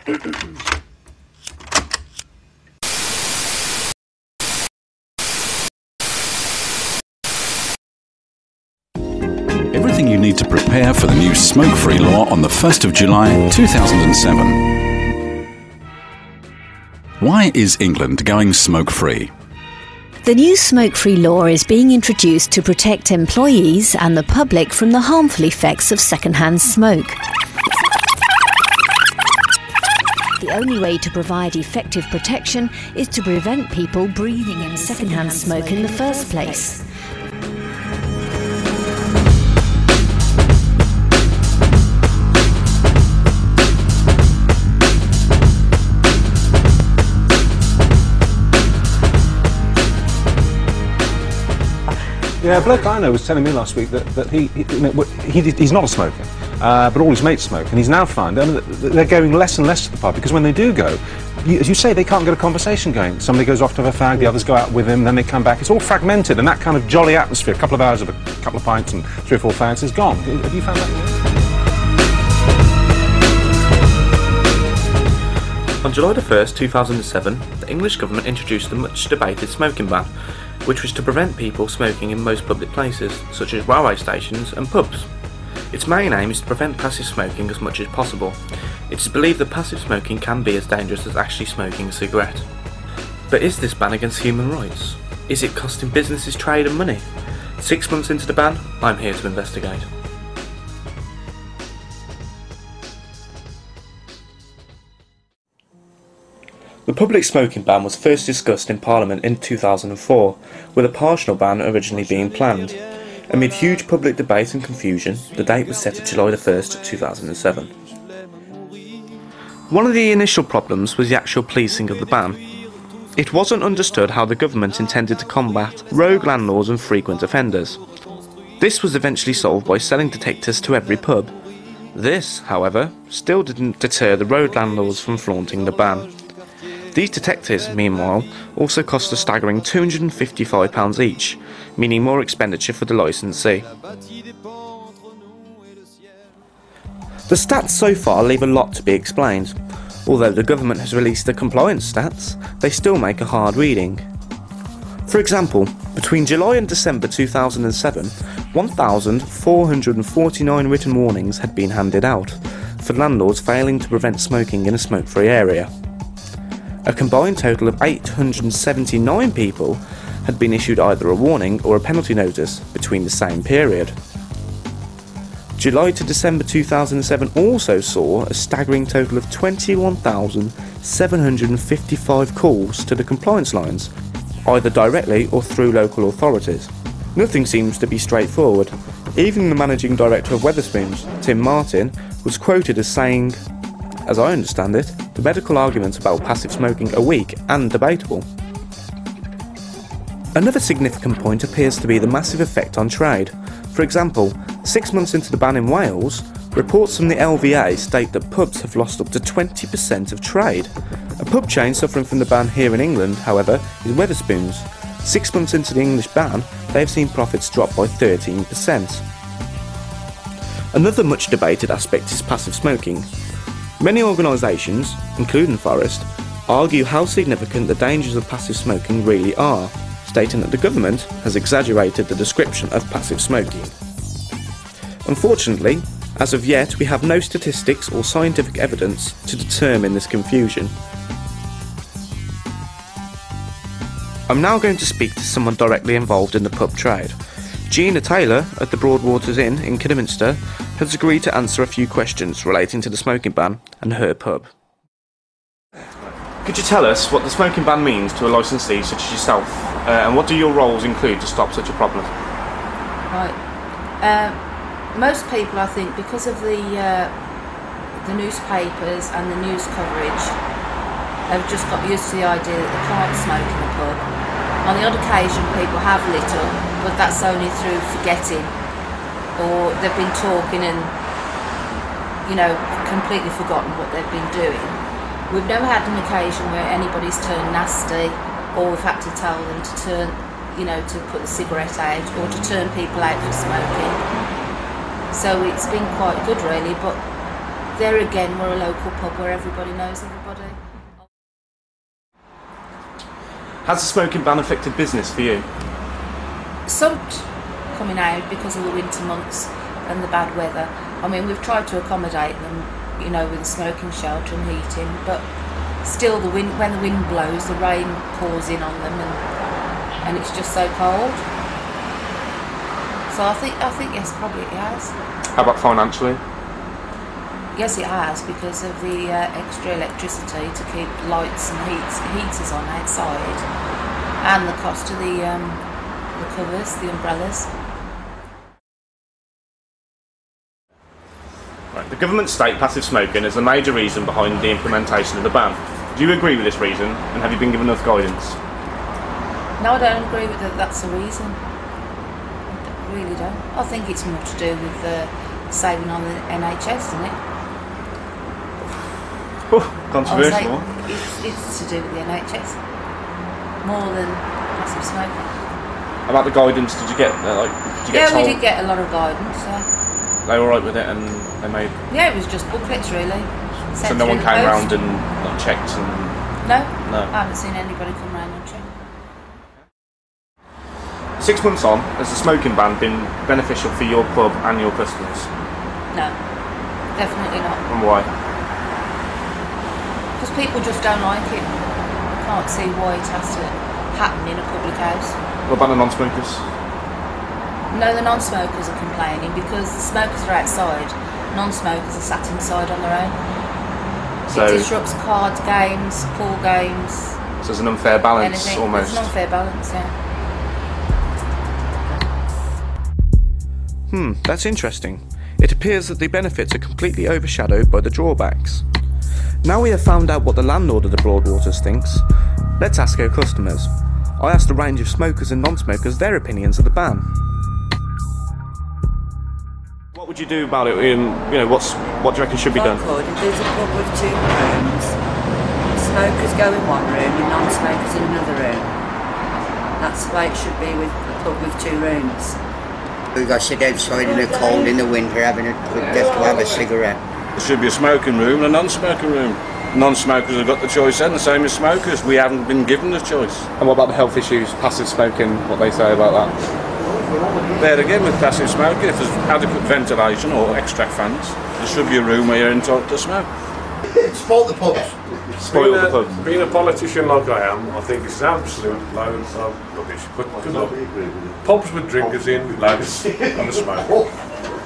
Everything you need to prepare for the new smoke-free law on the 1st of July 2007. Why is England going smoke-free? The new smoke-free law is being introduced to protect employees and the public from the harmful effects of second-hand smoke. The only way to provide effective protection is to prevent people breathing in second-hand smoke in the first place. Yeah, a bloke I know was telling me last week that he's not a smoker, but all his mates smoke, and he's now found that they're going less and less to the pub, because when they do go, as you say, they can't get a conversation going. Somebody goes off to have a fag, the others go out with him, then they come back. It's all fragmented, and that kind of jolly atmosphere, a couple of hours of a couple of pints and 3 or 4 fags, is gone. Have you found that? On July the 1st, 2007, the English government introduced the much-debated smoking ban, which was to prevent people smoking in most public places, such as railway stations and pubs. Its main aim is to prevent passive smoking as much as possible. It is believed that passive smoking can be as dangerous as actually smoking a cigarette. But is this ban against human rights? Is it costing businesses trade and money? 6 months into the ban, I'm here to investigate. The public smoking ban was first discussed in Parliament in 2004, with a partial ban originally being planned. Amid huge public debate and confusion, the date was set at July the 1st, 2007. One of the initial problems was the actual policing of the ban. It wasn't understood how the government intended to combat rogue landlords and frequent offenders. This was eventually solved by selling detectors to every pub. This, however, still didn't deter the road landlords from flaunting the ban. These detectors, meanwhile, also cost a staggering £255 each, meaning more expenditure for the licensee. The stats so far leave a lot to be explained. Although the government has released the compliance stats, they still make a hard reading. For example, between July and December 2007, 1,449 written warnings had been handed out, for landlords failing to prevent smoking in a smoke-free area. A combined total of 879 people had been issued either a warning or a penalty notice between the same period. July to December 2007 also saw a staggering total of 21,755 calls to the compliance lines, either directly or through local authorities. Nothing seems to be straightforward. Even the managing director of Wetherspoons, Tim Martin, was quoted as saying, "As I understand it, the medical arguments about passive smoking are weak and debatable." Another significant point appears to be the massive effect on trade. For example, 6 months into the ban in Wales, reports from the LVA state that pubs have lost up to 20% of trade. A pub chain suffering from the ban here in England, however, is Wetherspoons. 6 months into the English ban, they have seen profits drop by 13%. Another much debated aspect is passive smoking. Many organisations, including Forest, argue how significant the dangers of passive smoking really are, stating that the government has exaggerated the description of passive smoking. Unfortunately, as of yet, we have no statistics or scientific evidence to determine this confusion. I'm now going to speak to someone directly involved in the pub trade. Gina Taylor at the Broadwaters Inn in Kidderminster has agreed to answer a few questions relating to the smoking ban and her pub. Could you tell us what the smoking ban means to a licensee such as yourself, and what do your roles include to stop such a problem? Right. Most people, I think, because of the newspapers and the news coverage, have just got used to the idea that they can't smoke in a pub. On the odd occasion, people have lit up, but that's only through forgetting, or they've been talking and, you know, completely forgotten what they've been doing. We've never had an occasion where anybody's turned nasty, or we've had to tell them to turn, you know, to put the cigarette out, or to turn people out for smoking. So it's been quite good, really, but there again, we're a local pub where everybody knows everybody. Has the smoking ban affected business for you? Some coming out because of the winter months and the bad weather. I mean, we've tried to accommodate them, you know, with smoking shelter and heating, but still, when the wind blows, the rain pours in on them, and it's just so cold. So I think yes, probably it has. How about financially? Yes, it has, because of the extra electricity to keep lights and heaters on outside, and the cost of the covers, the umbrellas. Right. The government state passive smoking as a major reason behind the implementation of the ban. Do you agree with this reason, and have you been given enough guidance? No, I don't agree with that. That's the reason. I really don't. I think it's more to do with saving on the NHS, isn't it? Oh, controversial. It's to do with the NHS more than passive smoking. About the guidance, did you get told? We did get a lot of guidance. They were alright with it, and they made. Yeah, it was just booklets really. So no one came round and checked and. No. No. I haven't seen anybody come round and check. 6 months on, has the smoking ban been beneficial for your pub and your customers? No, definitely not. And why? Because people just don't like it. I can't see why it has to happen in a public house. What about the non-smokers? No, the non-smokers are complaining because the smokers are outside. Non-smokers are sat inside on their own. So it disrupts card games, pool games. So there's an unfair balance, anything. almost. There's an unfair balance, yeah. That's interesting. It appears that the benefits are completely overshadowed by the drawbacks. Now we have found out what the landlord of the Broadwaters thinks, let's ask our customers. I asked a range of smokers and non-smokers their opinions of the ban. What would you do about it? What do you reckon should be done? If there's a pub with 2 rooms, smokers go in one room and non-smokers in another room. That's the way it should be with a pub with 2 rooms. We've got to sit outside in the cold in the winter having just to have a cigarette. There should be a smoking room and a non-smoking room. Non-smokers have got the choice then, the same as smokers. We haven't been given the choice. And what about the health issues, passive smoking, what they say about that? There again with passive smoking, if there's adequate ventilation or extract fans, there should be a room where you're entitled to smoke. Spoil the pubs. Spoil the pubs. Being a politician like I am, I think it's an absolute load of rubbish. But look, pubs with drinkers in, lads, and a smoke.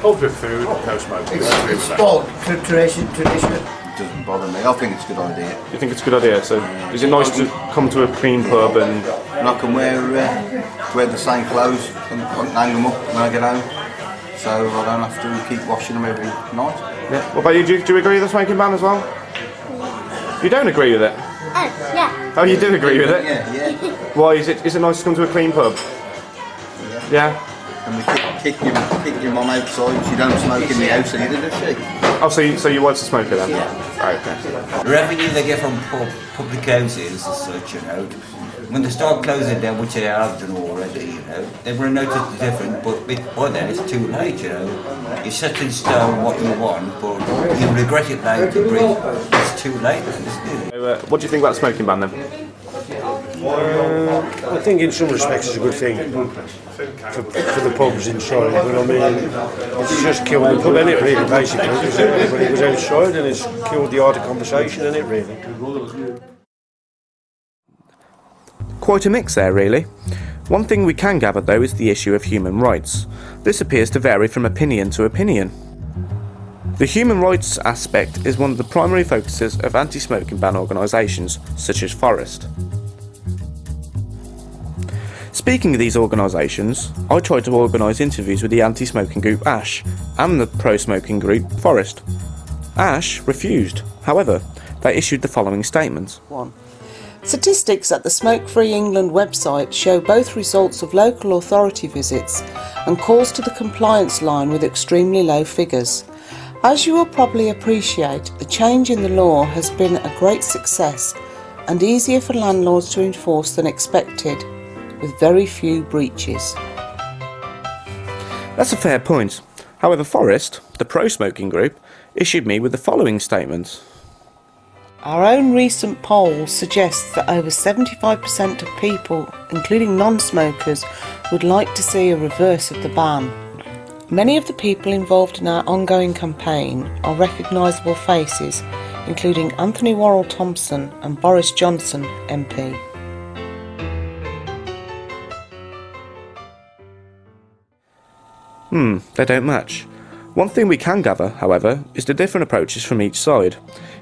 Pubs with food, no smoking. It's spoiled tradition. It doesn't bother me. I think it's a good idea. You think it's a good idea? So is it nice to come to a clean pub and I can wear the same clothes and hang them up when I get home, so I don't have to keep washing them every night. Yeah. What about you? Do you agree with the smoking ban as well? You don't agree with it? Oh, yeah. Oh, you do agree with it? Yeah. Why is it nice to come to a clean pub? Yeah. And we kick your mum outside. She don't smoke in the house either, does she? Oh, so your wife's a smoker then? Yeah. Right, okay. The revenue they get from public houses as such, when they start closing down, which they have done already, they will notice the difference, but by then it's too late, You set in stone what you want, but you regret it later, but it's too late. So, what do you think about the smoking ban then? I think in some respects it's a good thing for the pubs inside, but I mean, it's just killed the pub, innit, really, basically, because everybody was outside and it's killed the art of conversation, innit, really. Quite a mix there, really. One thing we can gather, though, is the issue of human rights. This appears to vary from opinion to opinion. The human rights aspect is one of the primary focuses of anti-smoking ban organisations, such as Forest. Speaking of these organisations, I tried to organise interviews with the anti-smoking group ASH and the pro-smoking group Forest. ASH refused. However, they issued the following statement. 1. Statistics at the Smoke Free England website show both results of local authority visits and calls to the compliance line with extremely low figures. As you will probably appreciate, the change in the law has been a great success and easier for landlords to enforce than expected, with very few breaches. That's a fair point. However, Forest, the pro-smoking group, issued me with the following statement. Our own recent poll suggests that over 75% of people, including non-smokers, would like to see a reverse of the ban. Many of the people involved in our ongoing campaign are recognisable faces, including Anthony Worrell Thompson and Boris Johnson MP. They don't match. One thing we can gather, however, is the different approaches from each side.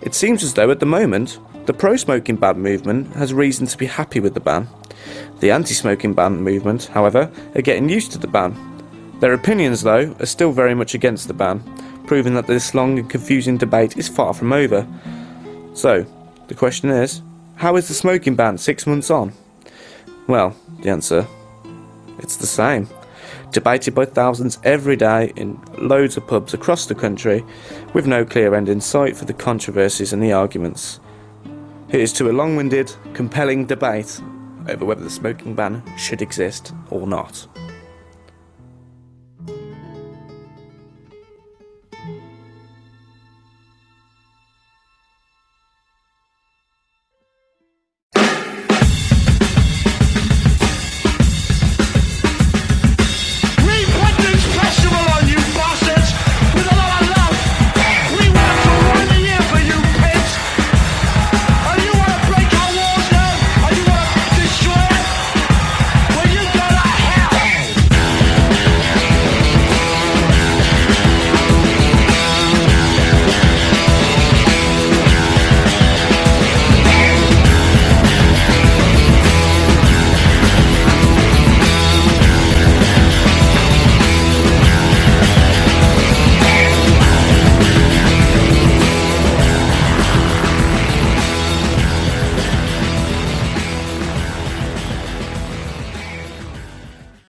It seems as though at the moment, the pro-smoking ban movement has reason to be happy with the ban. The anti-smoking ban movement, however, are getting used to the ban. Their opinions, though, are still very much against the ban, proving that this long and confusing debate is far from over. So, the question is, how is the smoking ban 6 months on? Well, the answer, it's the same. Debated by thousands every day in loads of pubs across the country, with no clear end in sight for the controversies and the arguments. Here's to a long-winded, compelling debate over whether the smoking ban should exist or not.